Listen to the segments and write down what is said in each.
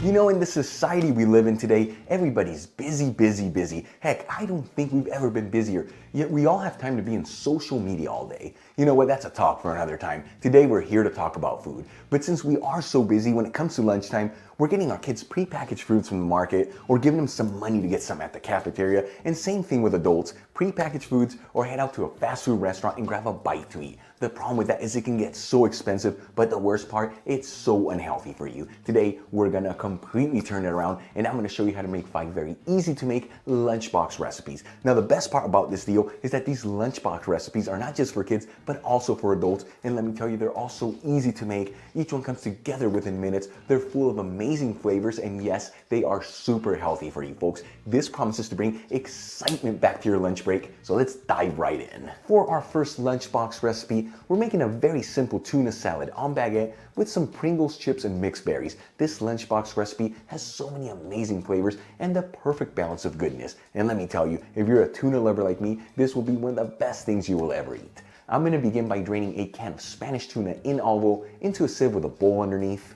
You know, in the society we live in today, everybody's busy, busy, busy. Heck, I don't think we've ever been busier. Yet we all have time to be in social media all day. You know what, that's a talk for another time. Today we're here to talk about food. But since we are so busy when it comes to lunchtime, we're getting our kids prepackaged foods from the market or giving them some money to get some at the cafeteria. And same thing with adults, prepackaged foods or head out to a fast food restaurant and grab a bite to eat. The problem with that is it can get so expensive, but the worst part, it's so unhealthy for you. Today, we're gonna completely turn it around and I'm gonna show you how to make 5 very easy to make lunchbox recipes. Now, the best part about this deal is that these lunchbox recipes are not just for kids, but also for adults. And let me tell you, they're all so easy to make. Each one comes together within minutes. They're full of amazing flavors, and yes, they are super healthy for you folks. This promises to bring excitement back to your lunch break, so let's dive right in. For our first lunchbox recipe, we're making a very simple tuna salad en baguette with some Pringles chips and mixed berries. This lunchbox recipe has so many amazing flavors and the perfect balance of goodness. And let me tell you, if you're a tuna lover like me, this will be one of the best things you will ever eat. I'm going to begin by draining a can of Spanish tuna in olive oil into a sieve with a bowl underneath.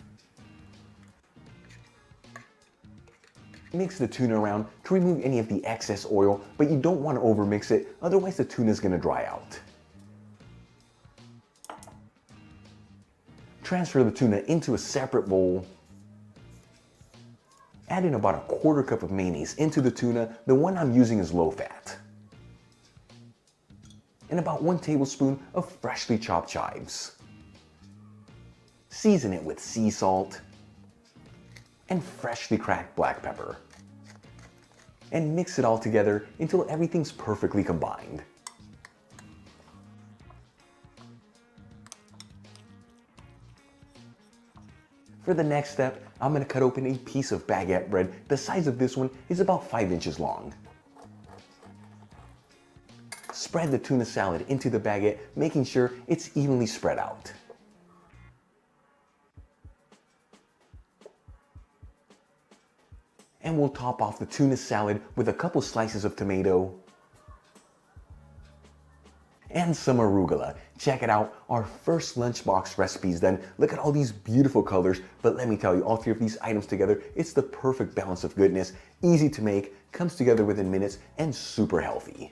Mix the tuna around to remove any of the excess oil, but you don't want to overmix it, otherwise the tuna is going to dry out. Transfer the tuna into a separate bowl. Add in about a 1/4 cup of mayonnaise into the tuna. The one I'm using is low fat. And about 1 tablespoon of freshly chopped chives. Season it with sea salt and freshly cracked black pepper. And mix it all together until everything's perfectly combined. For the next step, I'm going to cut open a piece of baguette bread. The size of this one is about 5 inches long. Spread the tuna salad into the baguette, making sure it's evenly spread out. And we'll top off the tuna salad with a couple slices of tomato and some arugula. Check it out, our first lunchbox recipe is done. Look at all these beautiful colors, but let me tell you, all 3 of these items together, it's the perfect balance of goodness, easy to make, comes together within minutes, and super healthy.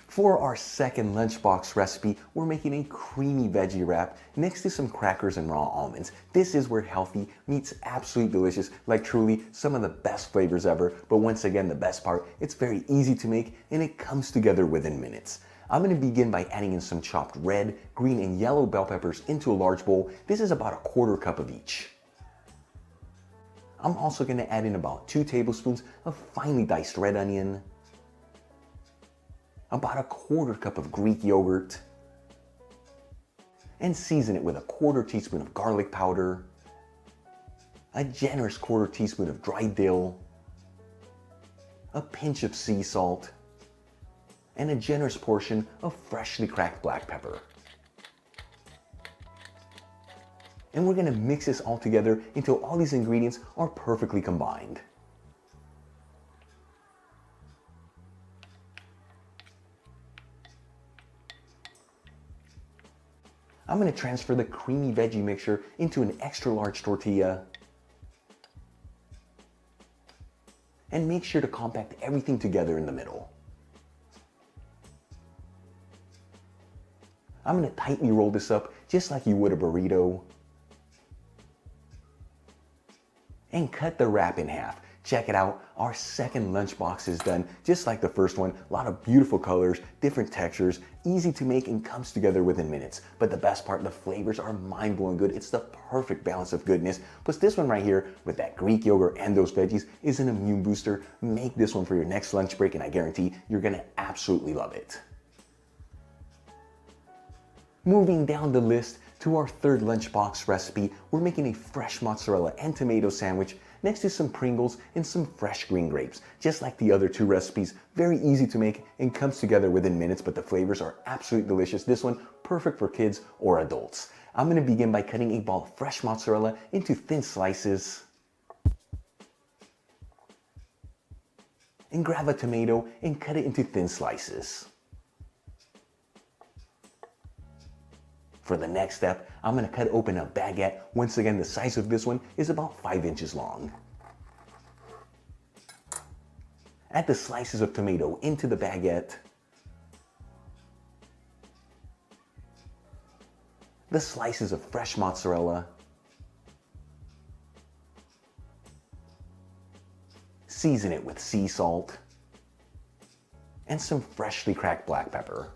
For our second lunchbox recipe, we're making a creamy veggie wrap next to some crackers and raw almonds. This is where healthy meets absolutely delicious, like truly some of the best flavors ever. But once again, the best part, it's very easy to make and it comes together within minutes. I'm going to begin by adding in some chopped red, green, and yellow bell peppers into a large bowl. This is about a 1/4 cup of each. I'm also going to add in about 2 tablespoons of finely diced red onion, about a 1/4 cup of Greek yogurt, and season it with a 1/4 teaspoon of garlic powder, a generous 1/4 teaspoon of dried dill, a pinch of sea salt, and a generous portion of freshly cracked black pepper. And we're going to mix this all together until all these ingredients are perfectly combined. I'm going to transfer the creamy veggie mixture into an extra large tortilla and make sure to compact everything together in the middle. I'm going to tightly roll this up just like you would a burrito and cut the wrap in half. Check it out, our second lunchbox is done just like the first one. A lot of beautiful colors, different textures, easy to make and comes together within minutes. But the best part, the flavors are mind-blowing good. It's the perfect balance of goodness. Plus this one right here with that Greek yogurt and those veggies is an immune booster. Make this one for your next lunch break and I guarantee you're gonna absolutely love it. Moving down the list to our third lunchbox recipe, we're making a fresh mozzarella and tomato sandwich next to some Pringles and some fresh green grapes. Just like the other 2 recipes, very easy to make and comes together within minutes, but the flavors are absolutely delicious. This one, perfect for kids or adults. I'm going to begin by cutting a ball of fresh mozzarella into thin slices and grab a tomato and cut it into thin slices. For the next step, I'm gonna cut open a baguette. Once again, the size of this one is about 5 inches long. Add the slices of tomato into the baguette. The slices of fresh mozzarella. Season it with sea salt and some freshly cracked black pepper.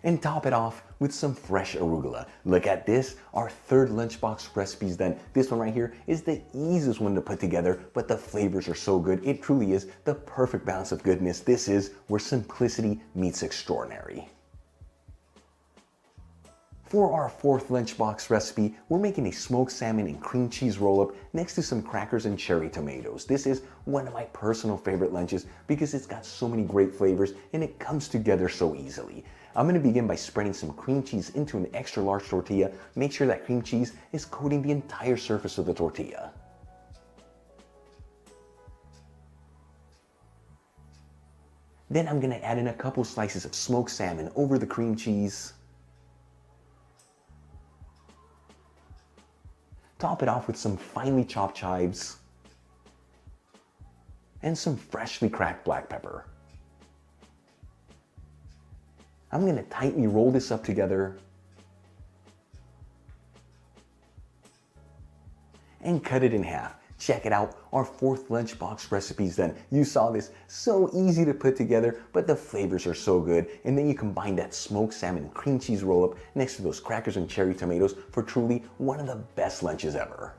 And top it off with some fresh arugula. Look at this, our third lunchbox recipe's done. This one right here is the easiest one to put together, but the flavors are so good. It truly is the perfect balance of goodness. This is where simplicity meets extraordinary. For our fourth lunchbox recipe, we're making a smoked salmon and cream cheese roll-up next to some crackers and cherry tomatoes. This is one of my personal favorite lunches because it's got so many great flavors and it comes together so easily. I'm going to begin by spreading some cream cheese into an extra large tortilla. Make sure that cream cheese is coating the entire surface of the tortilla. Then I'm going to add in a couple slices of smoked salmon over the cream cheese. Top it off with some finely chopped chives and some freshly cracked black pepper. I'm going to tightly roll this up together and cut it in half. Check it out, our fourth lunchbox recipe's done. You saw this, so easy to put together, but the flavors are so good. And then you combine that smoked salmon and cream cheese roll-up next to those crackers and cherry tomatoes for truly one of the best lunches ever.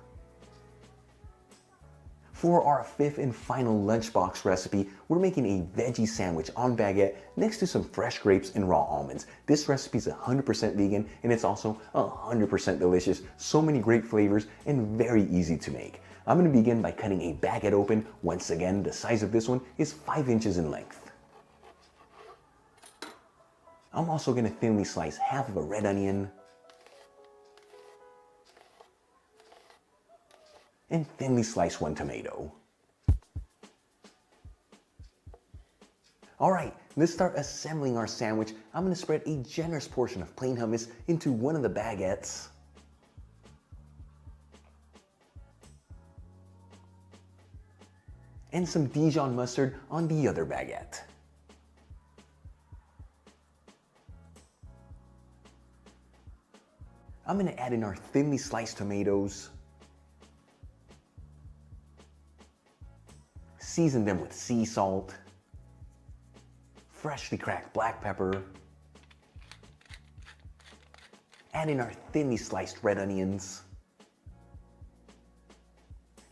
For our fifth and final lunchbox recipe, we're making a veggie sandwich on baguette next to some fresh grapes and raw almonds. This recipe is 100% vegan and it's also 100% delicious. So many great flavors and very easy to make. I'm going to begin by cutting a baguette open. Once again, the size of this one is 5 inches in length. I'm also going to thinly slice half of a red onion and thinly slice 1 tomato. All right, let's start assembling our sandwich. I'm going to spread a generous portion of plain hummus into one of the baguettes. And some Dijon mustard on the other baguette. I'm going to add in our thinly sliced tomatoes. Season them with sea salt, freshly cracked black pepper. Add in our thinly sliced red onions.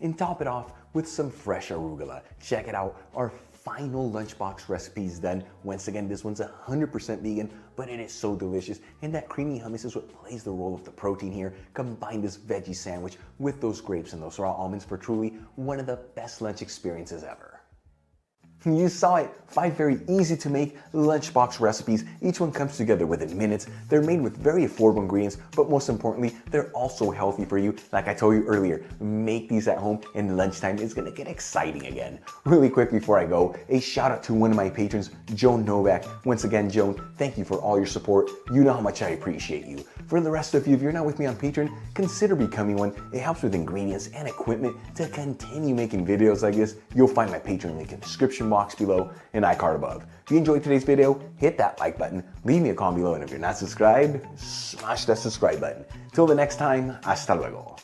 And top it off with some fresh arugula. Check it out, our final lunchbox recipe is done. Once again, this one's 100% vegan, but it is so delicious. And that creamy hummus is what plays the role of the protein here. Combine this veggie sandwich with those grapes and those raw almonds for truly one of the best lunch experiences ever. You saw it, 5 very easy to make lunchbox recipes. Each one comes together within minutes. They're made with very affordable ingredients, but most importantly, they're also healthy for you. Like I told you earlier, make these at home and lunchtime is gonna get exciting again. Really quick before I go, a shout out to one of my patrons, Joan Novak. Once again, Joan, thank you for all your support. You know how much I appreciate you. For the rest of you, if you're not with me on Patreon, consider becoming one. It helps with ingredients and equipment to continue making videos like this. You'll find my Patreon link in the description box below and iCard above. If you enjoyed today's video, hit that like button, leave me a comment below, and if you're not subscribed, smash that subscribe button. Till the next time, hasta luego.